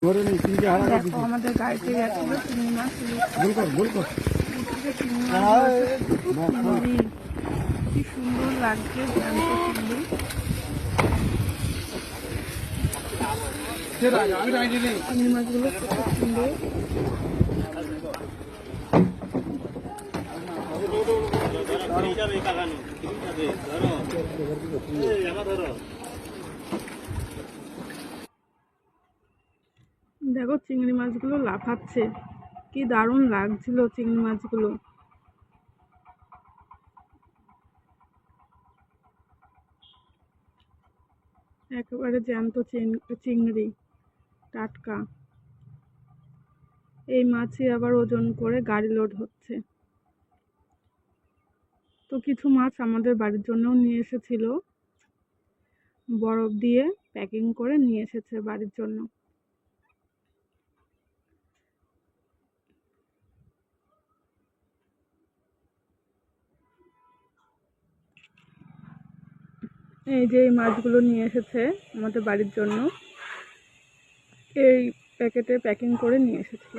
দেখো আমাদের গাড়িতে যাচ্ছিল চিংড়ি মাছ, চিংড়ি কি সুন্দর লাগছে জ্যান্ত চিংড়ি। চিংড়ি মাছগুলো খুব সুন্দর। দেখো চিংড়ি মাছগুলো লাফাচ্ছে, কি দারুণ লাগছিল চিংড়ি মাছগুলো। একেবারে জ্যান্ত চিংড়ি, টাটকা। এই মাছই আবার ওজন করে গাড়ি লোড হচ্ছে। তো কিছু মাছ আমাদের বাড়ির জন্যও নিয়ে এসেছিল, বরফ দিয়ে প্যাকিং করে নিয়ে এসেছে বাড়ির জন্য। এই যে এই মাছগুলো নিয়ে এসেছে আমাদের বাড়ির জন্য, এই প্যাকেটে প্যাকিং করে নিয়ে এসেছিল।